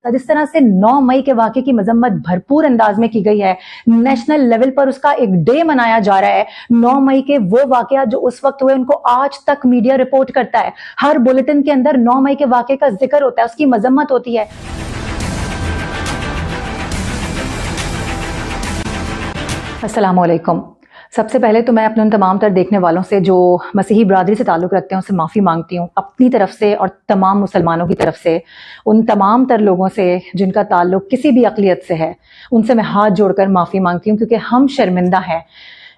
जिस तरह से 9 मई के वाक़े की मजम्मत भरपूर अंदाज में की गई है, नेशनल लेवल पर उसका एक डे मनाया जा रहा है। 9 मई के वो वाक़या जो उस वक्त हुए उनको आज तक मीडिया रिपोर्ट करता है। हर बुलेटिन के अंदर 9 मई के वाक़े का जिक्र होता है, उसकी मजम्मत होती है। अस्सलामु अलैकुम। सबसे पहले तो मैं अपने उन तमाम तर देखने वालों से जो मसीही बरादरी से ताल्लुक़ रखते हैं उनसे माफ़ी मांगती हूँ, अपनी तरफ से और तमाम मुसलमानों की तरफ से। उन तमाम तर लोगों से जिनका ताल्लुक़ किसी भी अक़लियत से है, उनसे मैं हाथ जोड़कर माफ़ी मांगती हूँ, क्योंकि हम शर्मिंदा हैं।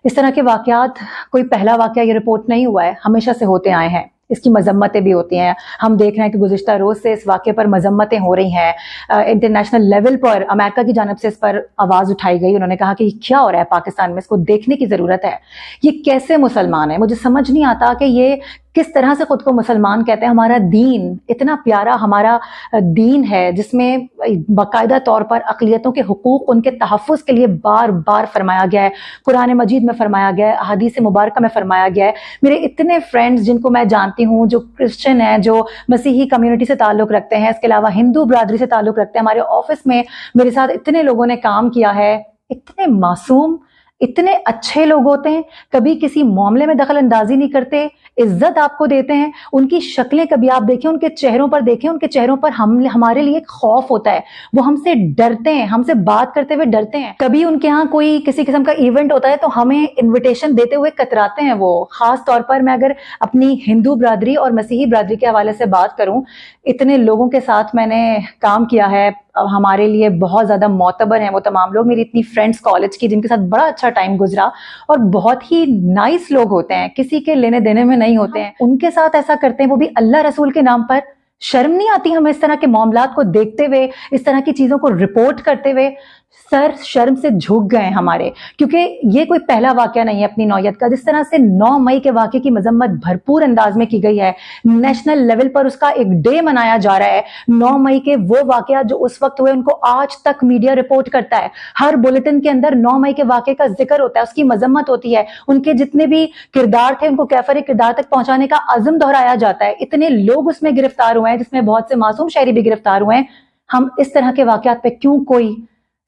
इस तरह के वाक़यात कोई पहला वाक़या ये रिपोर्ट नहीं हुआ है, हमेशा से होते आए हैं। इसकी मजम्मतें भी होती हैं। हम देख रहे हैं कि गुज़िश्ता रोज़ से इस वाक़े पर मजम्मतें हो रही हैं। इंटरनेशनल लेवल पर अमेरिका की जानिब से इस पर आवाज़ उठाई गई। उन्होंने कहा कि क्या हो रहा है पाकिस्तान में, इसको देखने की ज़रूरत है। ये कैसे मुसलमान है, मुझे समझ नहीं आता कि ये किस तरह से खुद को मुसलमान कहते हैं। हमारा दीन इतना प्यारा हमारा दीन है जिसमें बाकायदा तौर पर अक़लियतों के हुकूक, उनके तहफ़्फ़ुज़ के लिए बार बार फरमाया गया है। कुरान मजीद में फरमाया गया है, अहादीस मुबारका में फरमाया गया है। मेरे इतने फ्रेंड्स जिनको मैं जानती हूँ जो क्रिश्चियन हैं, जो मसीही कम्युनिटी से ताल्लुक़ रखते हैं, इसके अलावा हिंदू बरादरी से ताल्लुक़ रखते हैं, हमारे ऑफिस में मेरे साथ इतने लोगों ने काम किया है। इतने मासूम, इतने अच्छे लोग होते हैं, कभी किसी मामले में दखल अंदाजी नहीं करते, इज्जत आपको देते हैं। उनकी शक्लें कभी आप देखें, उनके चेहरों पर देखें, उनके चेहरों पर हमारे लिए एक खौफ होता है। वो हमसे डरते हैं, हमसे बात करते हुए डरते हैं। कभी उनके यहाँ कोई किसी किस्म का इवेंट होता है तो हमें इन्विटेशन देते हुए कतराते हैं। वो खास तौर पर मैं अगर अपनी हिंदू बरादरी और मसीही बरादरी के हवाले से बात करूं, इतने लोगों के साथ मैंने काम किया है, हमारे लिए बहुत ज़्यादा मोतबर हैं वो तमाम लोग। मेरी इतनी फ्रेंड्स कॉलेज की जिनके साथ बड़ा अच्छा टाइम गुजरा, और बहुत ही नाइस लोग होते हैं, किसी के लेने देने में नहीं होते हैं। उनके साथ ऐसा करते हैं, वो भी अल्लाह रसूल के नाम पर। शर्म नहीं आती हमें इस तरह के मामलात को देखते हुए, इस तरह की चीज़ों को रिपोर्ट करते हुए? सर शर्म से झुक गए हमारे, क्योंकि ये कोई पहला वाक़या नहीं है अपनी नौयत का। जिस तरह से 9 मई के वाक़े की मजम्मत भरपूर अंदाज में की गई है, नेशनल लेवल पर उसका एक डे मनाया जा रहा है। 9 मई के वो वाक़या जो उस वक्त हुए उनको आज तक मीडिया रिपोर्ट करता है। हर बुलेटिन के अंदर 9 मई के वाक़े का जिक्र होता है, उसकी मजम्मत होती है। उनके जितने भी किरदार थे उनको कैफर किरदार तक पहुंचाने का अज़्म दोहराया जाता है। इतने लोग उसमें गिरफ्तार हुए हैं, जिसमें बहुत से मासूम शहरी भी गिरफ्तार हुए हैं। हम इस तरह के वाक़यात पे क्यों कोई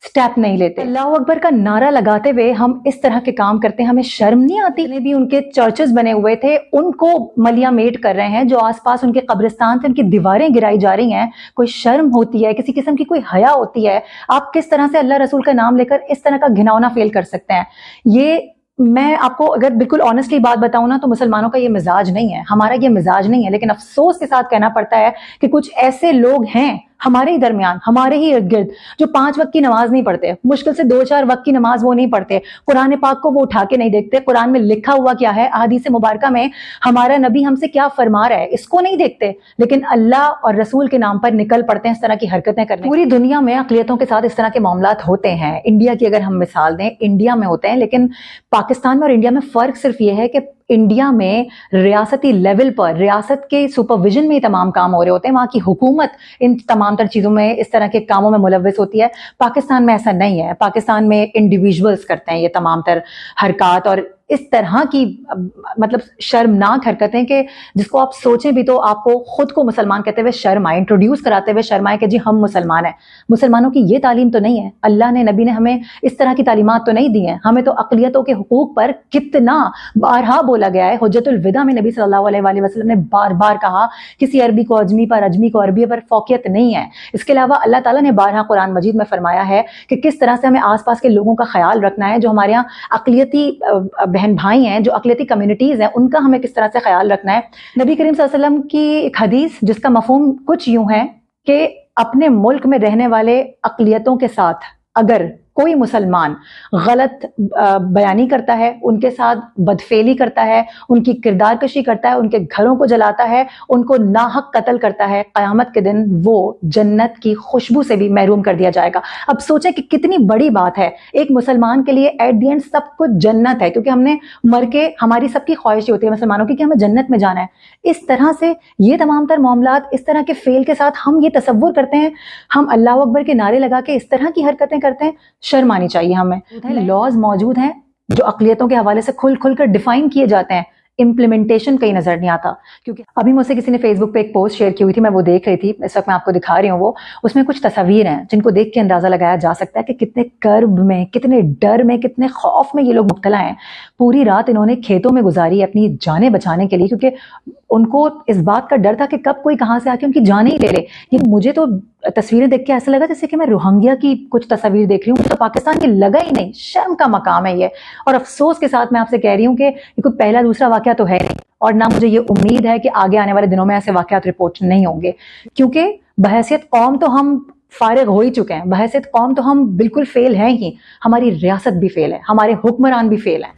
स्टेप नहीं लेते? अल्लाह अकबर का नारा लगाते हुए हम इस तरह के काम करते हैं, हमें शर्म नहीं आती? जितने भी उनके चर्चेस बने हुए थे उनको मलिया मेट कर रहे हैं, जो आसपास उनके कब्रिस्तान थे उनकी दीवारें गिराई जा रही हैं। कोई शर्म होती है, किसी किस्म की कोई हया होती है? आप किस तरह से अल्लाह रसूल का नाम लेकर इस तरह का घिनौना फेल कर सकते हैं? ये मैं आपको अगर बिल्कुल ऑनेस्टली बात बताऊं ना, तो मुसलमानों का ये मिजाज नहीं है, हमारा ये मिजाज नहीं है। लेकिन अफसोस के साथ कहना पड़ता है कि कुछ ऐसे लोग हैं हमारे ही दरमियान, हमारे ही इर्द गिर्द, जो 5 वक्त की नमाज नहीं पढ़ते, मुश्किल से 2-4 वक्त की नमाज वो नहीं पढ़ते, कुरान पाक को वो उठा के नहीं देखते, कुरान में लिखा हुआ क्या है, अहादीस मुबारका में हमारा नबी हमसे क्या फरमा रहा है, इसको नहीं देखते। लेकिन अल्लाह और रसूल के नाम पर निकल पड़ते हैं इस तरह की हरकतें करने। पूरी दुनिया में अक़लियतों के साथ इस तरह के मामलात होते हैं। इंडिया की अगर हम मिसाल दें, इंडिया में होते हैं, लेकिन पाकिस्तान में और इंडिया में फ़र्क सिर्फ ये है कि इंडिया में रियासती लेवल पर रियासत के सुपरविजन में तमाम काम हो रहे होते हैं, वहाँ की हुकूमत इन तमाम तर चीज़ों में, इस तरह के कामों में मुलव्वस होती है। पाकिस्तान में ऐसा नहीं है। पाकिस्तान में इंडिविजुअल्स करते हैं ये तमाम तर हरकत, और इस तरह की मतलब शर्मनाक हरकतें कि जिसको आप सोचें भी तो आपको खुद को मुसलमान कहते हुए शर्म आए, इंट्रोड्यूस कराते हुए शर्म आए कि जी हम मुसलमान हैं। मुसलमानों की ये तालीम तो नहीं है। अल्लाह ने, नबी ने हमें इस तरह की तालीमात तो नहीं दी हैं। हमें तो अक़लियतों के हुकूक पर कितना बारहा बोला गया है। हुज्जतुल विदा में नबी सल्लल्लाहु अलैहि वसल्लम ने बार बार कहा, किसी अरबी को अजमी पर, अजमी को अरबी पर फौकियत नहीं है। इसके अलावा अल्लाह ताला ने बारहा कुरान मजीद में फरमाया है कि किस तरह से हमें आसपास के लोगों का ख्याल रखना है, जो हमारे यहाँ अक़लियती बहन भाई हैं, जो अक़लियती कम्युनिटीज़ हैं, उनका हमें किस तरह से ख्याल रखना है। नबी करीम सल्लल्लाहु अलैहि वसल्लम की एक हदीस जिसका मफ़हूम कुछ यूं है कि अपने मुल्क में रहने वाले अक़लियतों के साथ अगर कोई मुसलमान गलत बयानी करता है, उनके साथ बदफेली करता है, उनकी किरदार कशी करता है, उनके घरों को जलाता है, उनको नाहक कत्ल करता है, क़यामत के दिन वो जन्नत की खुशबू से भी महरूम कर दिया जाएगा। अब सोचें कि कितनी बड़ी बात है। एक मुसलमान के लिए एट द एंड सब कुछ जन्नत है, क्योंकि हमने मर के, हमारी सबकी ख्वाहिश होती है मुसलमानों की कि हमें जन्नत में जाना है। इस तरह से ये तमाम तर मामलात, इस तरह के फेल के साथ हम ये तसव्वुर करते हैं, हम अल्लाह अकबर के नारे लगा के इस तरह की हरकतें करते हैं। शर्म आनी चाहिए हमें। लॉज मौजूद हैं जो अक़लियतों के हवाले से खुल खुल कर डिफाइन किए जाते हैं। implementation कहीं नजर नहीं आता। क्योंकि अभी मुझसे किसी ने फेसबुक पे एक पोस्ट शेयर की हुई थी, मैं वो देख रही थी, इस वक्त मैं आपको दिखा रही हूँ वो, उसमें कुछ तस्वीर हैं जिनको देख के अंदाजा लगाया जा सकता है कि कितने कर्ब में, कितने डर में, कितने खौफ में ये लोग मुब्तला हैं। पूरी रात इन्होंने खेतों में गुजारी अपनी जानें बचाने के लिए, क्योंकि उनको इस बात का डर था कि कब कोई कहाँ से आके उनकी जानें ही ले ले। ये मुझे तो तस्वीरें देख के ऐसा लगा जैसे कि मैं रोहिंग्या की कुछ तस्वीर देख रही हूँ, तो पाकिस्तान की लगा ही नहीं। शर्म का मकाम है ये। और अफसोस के साथ मैं आपसे कह रही हूँ कि ये कोई पहला दूसरा वाकया तो है नहीं, और ना मुझे ये उम्मीद है कि आगे आने वाले दिनों में ऐसे वाकयात रिपोर्ट नहीं होंगे, क्योंकि बहैसियत कौम तो हम फारिग हो ही चुके हैं। बहैसियत कौम तो हम बिल्कुल फेल हैं ही, हमारी रियासत भी फेल है, हमारे हुक्मरान भी फेल हैं।